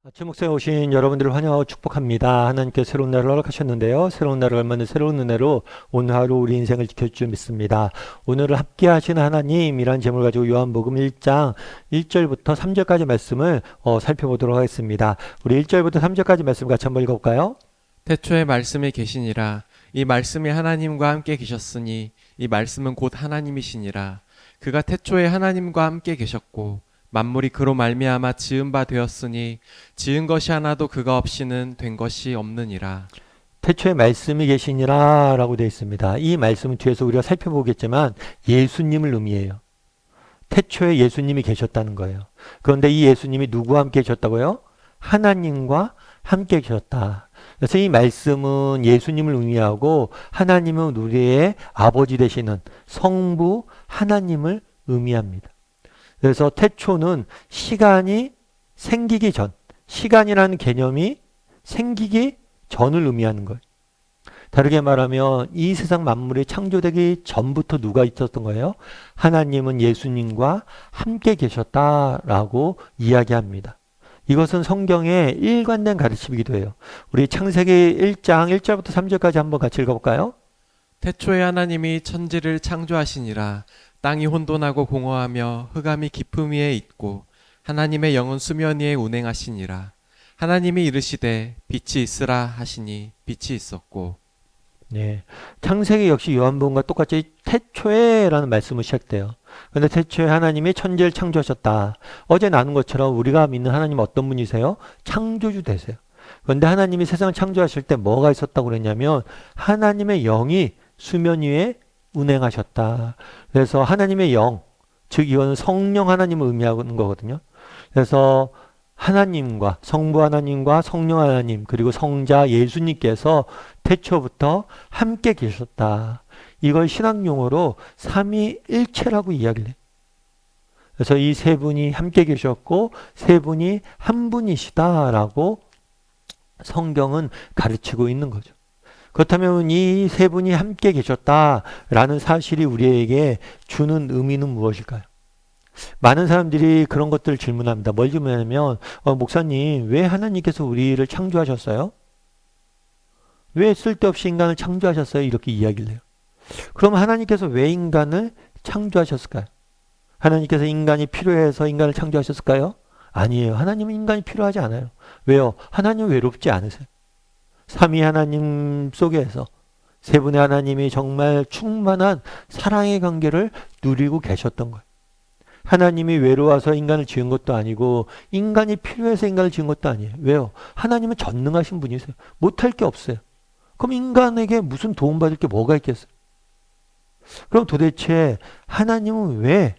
아침 목상에 오신 여러분들을 환영하고 축복합니다. 하나님께서 새로운 날을 허락하셨는데요. 새로운 날을 얼마나 새로운 은혜로 오늘 하루 우리 인생을 지켜줄 줄 믿습니다. 오늘을 함께 하시는 하나님이란 제목을 가지고 요한복음 1장 1절부터 3절까지 말씀을 살펴보도록 하겠습니다. 우리 1절부터 3절까지 말씀 같이 한번 읽어볼까요? 태초에 말씀이 계시니라. 이 말씀이 하나님과 함께 계셨으니 이 말씀은 곧 하나님이시니라. 그가 태초에 하나님과 함께 계셨고 만물이 그로 말미암아 지은 바 되었으니 지은 것이 하나도 그가 없이는 된 것이 없느니라. 태초에 말씀이 계시니라 라고 되어 있습니다. 이 말씀은 뒤에서 우리가 살펴보겠지만 예수님을 의미해요. 태초에 예수님이 계셨다는 거예요. 그런데 이 예수님이 누구와 함께 계셨다고요? 하나님과 함께 계셨다. 그래서 이 말씀은 예수님을 의미하고 하나님은 우리의 아버지 되시는 성부 하나님을 의미합니다. 그래서 태초는 시간이 생기기 전, 시간이라는 개념이 생기기 전을 의미하는 거예요. 다르게 말하면 이 세상 만물이 창조되기 전부터 누가 있었던 거예요? 하나님은 예수님과 함께 계셨다라고 이야기합니다. 이것은 성경의 일관된 가르침이기도 해요. 우리 창세기 1장 1절부터 3절까지 한번 같이 읽어볼까요? 태초에 하나님이 천지를 창조하시니라. 땅이 혼돈하고 공허하며 흑암이 깊음 위에 있고 하나님의 영은 수면 위에 운행하시니라. 하나님이 이르시되 빛이 있으라 하시니 빛이 있었고. 네, 창세기 역시 요한복음과 똑같이 태초에라는 말씀으로 시작돼요. 그런데 태초에 하나님이 천지를 창조하셨다. 어제 나눈 것처럼 우리가 믿는 하나님은 어떤 분이세요? 창조주 되세요. 그런데 하나님이 세상을 창조하실 때 뭐가 있었다고 그랬냐면 하나님의 영이 수면 위에 운행하셨다. 그래서 하나님의 영, 즉 이거는 성령 하나님을 의미하는 거거든요. 그래서 하나님과 성부 하나님과 성령 하나님 그리고 성자 예수님께서 태초부터 함께 계셨다. 이걸 신학용어로 삼위일체라고 이야기를 해요. 그래서 이 세 분이 함께 계셨고 세 분이 한 분이시다라고 성경은 가르치고 있는 거죠. 그렇다면 이 세 분이 함께 계셨다라는 사실이 우리에게 주는 의미는 무엇일까요? 많은 사람들이 그런 것들을 질문합니다. 뭘 질문하냐면 목사님 왜 하나님께서 우리를 창조하셨어요? 왜 쓸데없이 인간을 창조하셨어요? 이렇게 이야기를 해요. 그럼 하나님께서 왜 인간을 창조하셨을까요? 하나님께서 인간이 필요해서 인간을 창조하셨을까요? 아니에요. 하나님은 인간이 필요하지 않아요. 왜요? 하나님은 외롭지 않으세요. 삼위 하나님 속에서 세 분의 하나님이 정말 충만한 사랑의 관계를 누리고 계셨던 거예요. 하나님이 외로워서 인간을 지은 것도 아니고 인간이 필요해서 인간을 지은 것도 아니에요. 왜요? 하나님은 전능하신 분이세요. 못할 게 없어요. 그럼 인간에게 무슨 도움받을 게 뭐가 있겠어요? 그럼 도대체 하나님은 왜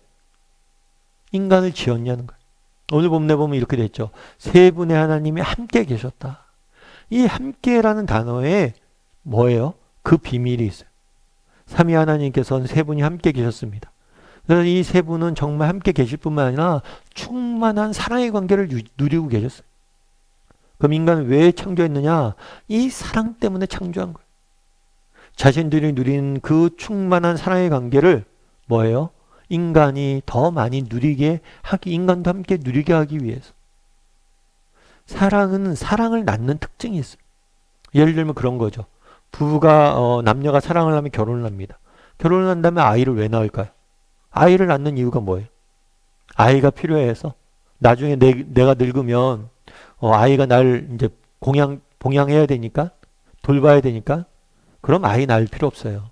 인간을 지었냐는 거예요. 오늘 본문에 보면 이렇게 되어 있죠. 세 분의 하나님이 함께 계셨다. 이 함께라는 단어에 뭐예요? 그 비밀이 있어요. 삼위 하나님께서는 세 분이 함께 계셨습니다. 그래서 이 세 분은 정말 함께 계실 뿐만 아니라 충만한 사랑의 관계를 누리고 계셨어요. 그럼 인간은 왜 창조했느냐? 이 사랑 때문에 창조한 거예요. 자신들이 누린 그 충만한 사랑의 관계를 뭐예요? 인간이 더 많이 누리게 하기, 인간도 함께 누리게 하기 위해서. 사랑은 사랑을 낳는 특징이 있어요. 예를 들면 그런 거죠. 부부가 남녀가 사랑을 하면 결혼을 합니다. 결혼을 한다면 아이를 왜 낳을까요? 아이를 낳는 이유가 뭐예요? 아이가 필요해서 나중에 내가 늙으면 아이가 날 이제 봉양해야 되니까 돌봐야 되니까 그럼 아이 낳을 필요 없어요.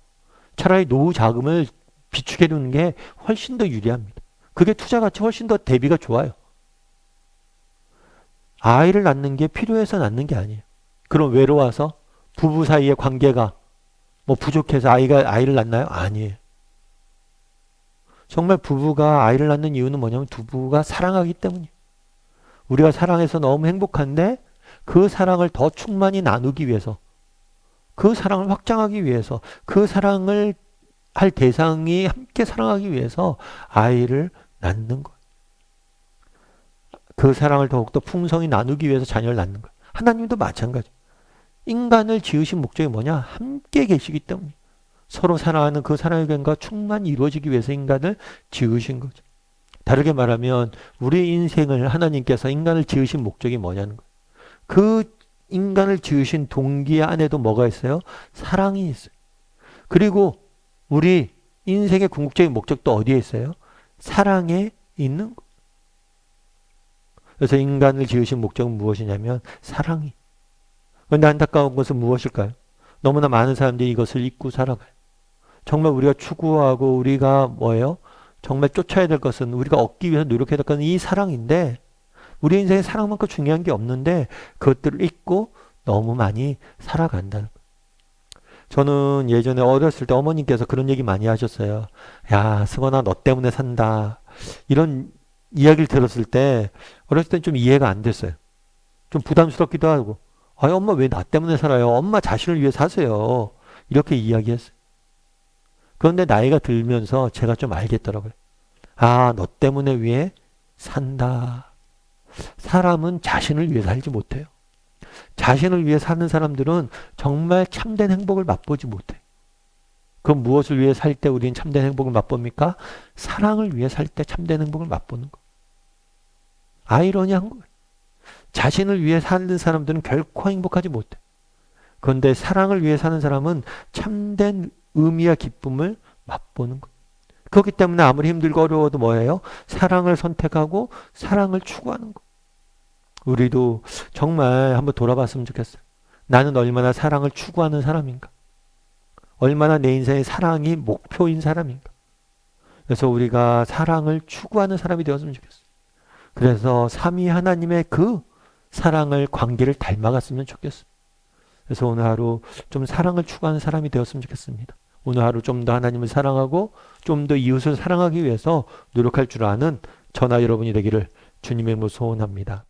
차라리 노후 자금을 비축해 두는 게 훨씬 더 유리합니다. 그게 투자 가치 훨씬 더 대비가 좋아요. 아이를 낳는 게 필요해서 낳는 게 아니에요. 그럼 외로워서 부부 사이의 관계가 뭐 부족해서 아이를 낳나요? 아니에요. 정말 부부가 아이를 낳는 이유는 뭐냐면 두 부부가 사랑하기 때문이에요. 우리가 사랑해서 너무 행복한데 그 사랑을 더 충만히 나누기 위해서 그 사랑을 확장하기 위해서 그 사랑을 할 대상이 함께 사랑하기 위해서 아이를 낳는 거예요. 그 사랑을 더욱더 풍성히 나누기 위해서 자녀를 낳는 거예요. 하나님도 마찬가지. 인간을 지으신 목적이 뭐냐? 함께 계시기 때문에 서로 사랑하는 그 사랑의 관계가 충만히 이루어지기 위해서 인간을 지으신 거죠. 다르게 말하면 우리 인생을 하나님께서 인간을 지으신 목적이 뭐냐는 거예요. 그 인간을 지으신 동기 안에도 뭐가 있어요? 사랑이 있어요. 그리고 우리 인생의 궁극적인 목적도 어디에 있어요? 사랑에 있는 거예요. 그래서 인간을 지으신 목적은 무엇이냐면 사랑이. 그런데 안타까운 것은 무엇일까요? 너무나 많은 사람들이 이것을 잊고 살아가요. 정말 우리가 추구하고 우리가 뭐예요? 정말 쫓아야 될 것은, 우리가 얻기 위해서 노력해야 될 것은 이 사랑인데, 우리 인생에 사랑만큼 중요한 게 없는데 그것들을 잊고 너무 많이 살아간다는 거예요. 저는 예전에 어렸을 때 어머님께서 그런 얘기 많이 하셨어요. 야, 승원아, 너 때문에 산다. 이런 이야기를 들었을 때 어렸을 땐 좀 이해가 안 됐어요. 좀 부담스럽기도 하고, 아니, 엄마 왜 나 때문에 살아요? 엄마 자신을 위해 사세요. 이렇게 이야기했어요. 그런데 나이가 들면서 제가 좀 알겠더라고요. 아, 너 때문에 위해 산다. 사람은 자신을 위해 살지 못해요. 자신을 위해 사는 사람들은 정말 참된 행복을 맛보지 못해요. 그럼 무엇을 위해 살 때 우리는 참된 행복을 맛봅니까? 사랑을 위해 살 때 참된 행복을 맛보는 거예요. 아이러니한 거예요. 자신을 위해 사는 사람들은 결코 행복하지 못해요. 그런데 사랑을 위해 사는 사람은 참된 의미와 기쁨을 맛보는 거예요. 그렇기 때문에 아무리 힘들고 어려워도 뭐예요? 사랑을 선택하고 사랑을 추구하는 거예요. 우리도 정말 한번 돌아봤으면 좋겠어요. 나는 얼마나 사랑을 추구하는 사람인가? 얼마나 내 인생의 사랑이 목표인 사람인가? 그래서 우리가 사랑을 추구하는 사람이 되었으면 좋겠어요. 그래서 삼위 하나님의 그 사랑을, 관계를 닮아갔으면 좋겠어요. 그래서 오늘 하루 좀 사랑을 추구하는 사람이 되었으면 좋겠습니다. 오늘 하루 좀 더 하나님을 사랑하고 좀 더 이웃을 사랑하기 위해서 노력할 줄 아는 저나 여러분이 되기를 주님의 이름으로 소원합니다.